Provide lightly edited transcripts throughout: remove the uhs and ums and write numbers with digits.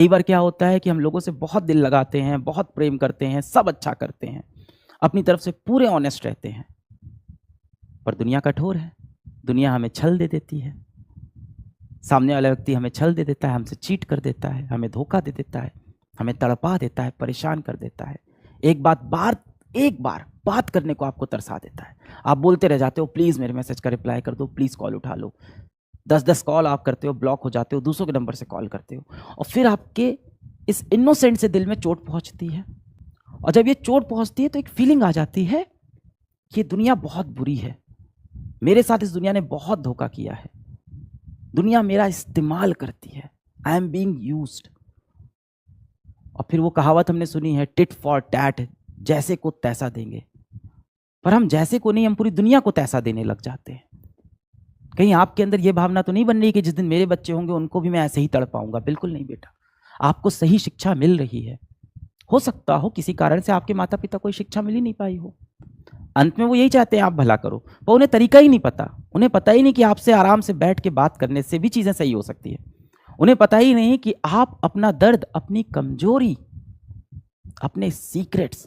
कई बार क्या होता है कि हम लोगों से बहुत दिल लगाते हैं, बहुत प्रेम करते हैं, सब अच्छा करते हैं, अपनी तरफ से पूरे ऑनेस्ट रहते हैं, पर दुनिया कठोर है। दुनिया हमें छल दे देती है, सामने वाला व्यक्ति हमें छल दे देता है, हमसे चीट कर देता है, हमें धोखा दे देता है, हमें तड़पा देता है, परेशान कर देता है। एक बार बात करने को आपको तरसा देता है। आप बोलते रह जाते हो, प्लीज़ मेरे मैसेज का रिप्लाई कर दो, प्लीज़ कॉल उठा लो। 10-10 कॉल आप करते हो, ब्लॉक हो जाते हो, दूसरों के नंबर से कॉल करते हो, और फिर आपके इस इनोसेंट से दिल में चोट पहुंचती है। और जब ये चोट पहुंचती है तो एक फीलिंग आ जाती है कि दुनिया बहुत बुरी है, मेरे साथ इस दुनिया ने बहुत धोखा किया है, दुनिया मेरा इस्तेमाल करती है, आई एम बीइंग यूज्ड। और फिर वो कहावत हमने सुनी है, टिट फॉर टैट, जैसे को तैसा देंगे। पर हम जैसे को नहीं, हम पूरी दुनिया को तैसा देने लग जाते हैं। कहीं आपके अंदर ये भावना तो नहीं बन रही कि जिस दिन मेरे बच्चे होंगे उनको भी मैं ऐसे ही तड़पाऊंगा? बिल्कुल नहीं बेटा, आपको सही शिक्षा मिल रही है। हो सकता हो किसी कारण से आपके माता पिता को शिक्षा मिल ही नहीं पाई हो, अंत में वो यही चाहते हैं आप भला करो, पर उन्हें तरीका ही नहीं पता। उन्हें पता ही नहीं कि आपसे आराम से बैठ के बात करने से भी चीजें सही हो सकती है। उन्हें पता ही नहीं कि आप अपना दर्द, अपनी कमजोरी, अपने सीक्रेट्स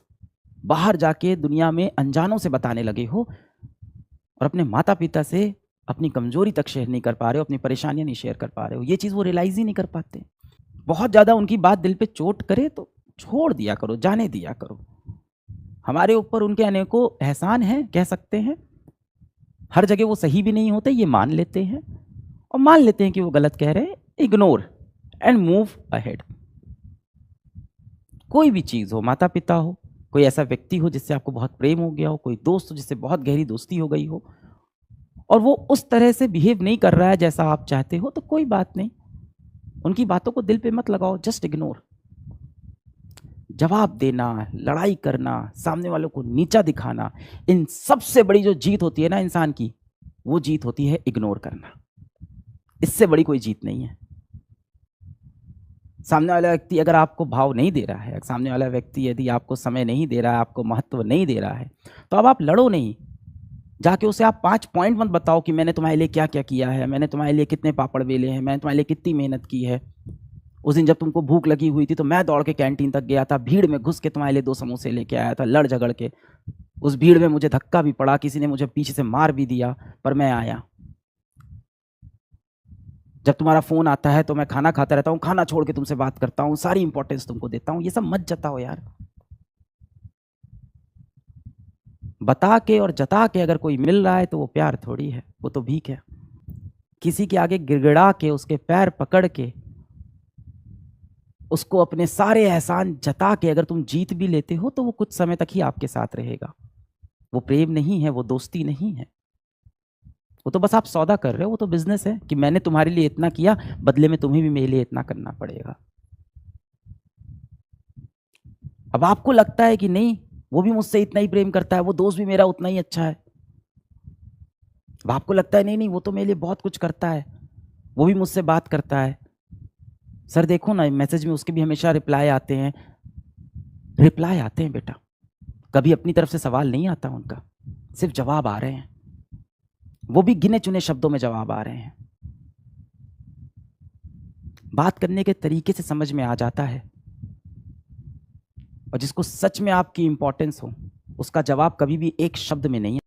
बाहर जाके दुनिया में अनजानों से बताने लगे हो, और अपने माता पिता से अपनी कमजोरी तक शेयर नहीं कर पा रहे हो, अपनी परेशानियां नहीं शेयर कर पा रहे हो। ये चीज वो रियलाइज ही नहीं कर पाते। बहुत ज्यादा उनकी बात दिल पे चोट करे तो छोड़ दिया करो, जाने दिया करो। हमारे ऊपर उनके अनेकों एहसान हैं, कह सकते हैं। हर जगह वो सही भी नहीं होते, ये मान लेते हैं, और मान लेते हैं कि वो गलत कह रहे हैं, इग्नोर एंड मूव अहेड। कोई भी चीज हो, माता पिता हो, कोई ऐसा व्यक्ति हो जिससे आपको बहुत प्रेम हो गया हो, कोई दोस्त हो जिससे बहुत गहरी दोस्ती हो गई हो, और वो उस तरह से बिहेव नहीं कर रहा है जैसा आप चाहते हो, तो कोई बात नहीं, उनकी बातों को दिल पे मत लगाओ, जस्ट इग्नोर। जवाब देना, लड़ाई करना, सामने वालों को नीचा दिखाना, इन सबसे बड़ी जो जीत होती है ना इंसान की, वो जीत होती है इग्नोर करना। इससे बड़ी कोई जीत नहीं है। सामने वाला व्यक्ति अगर आपको भाव नहीं दे रहा है, सामने वाला व्यक्ति यदि आपको समय नहीं दे रहा है, आपको महत्व नहीं दे रहा है, तो अब आप लड़ो नहीं, जाके उसे आप 5 पॉइंट मत बताओ कि मैंने तुम्हारे लिए क्या क्या किया है, मैंने तुम्हारे लिए कितने पापड़ बेले हैं, मैंने तुम्हारे लिए कितनी मेहनत की है। उस दिन जब तुमको भूख लगी हुई थी तो मैं दौड़ के कैंटीन तक गया था, भीड़ में घुस के तुम्हारे लिए 2 समोसे लेके आया था, लड़ झगड़ के। उस भीड़ में मुझे धक्का भी पड़ा, किसी ने मुझे पीछे से मार भी दिया, पर मैं आया। जब तुम्हारा फोन आता है तो मैं खाना खाता रहता हूँ, खाना छोड़ के तुमसे बात करता हूँ, सारी इंपॉर्टेंस तुमको देता हूँ। ये सब मत जताओ यार। बता के और जता के अगर कोई मिल रहा है तो वो प्यार थोड़ी है, वो तो भीख है। किसी के आगे गिड़गिड़ा के, उसके पैर पकड़ के, उसको अपने सारे एहसान जता के अगर तुम जीत भी लेते हो तो वो कुछ समय तक ही आपके साथ रहेगा। वो प्रेम नहीं है, वो दोस्ती नहीं है, वो तो बस आप सौदा कर रहे हो, वो तो बिजनेस है कि मैंने तुम्हारे लिए इतना किया, बदले में तुम्हें भी मेरे लिए इतना करना पड़ेगा। अब आपको लगता है कि नहीं, वो भी मुझसे इतना ही प्रेम करता है, वो दोस्त भी मेरा उतना ही अच्छा है। अब आपको लगता है नहीं नहीं, वो तो मेरे लिए बहुत कुछ करता है, वो भी मुझसे बात करता है। सर देखो ना, मैसेज में उसके भी हमेशा रिप्लाई आते हैं। रिप्लाई आते हैं बेटा, कभी अपनी तरफ से सवाल नहीं आता उनका, सिर्फ जवाब आ रहे हैं, वो भी गिने चुने शब्दों में जवाब आ रहे हैं। बात करने के तरीके से समझ में आ जाता है, और जिसको सच में आपकी इंपॉर्टेंस हो, उसका जवाब कभी भी एक शब्द में नहीं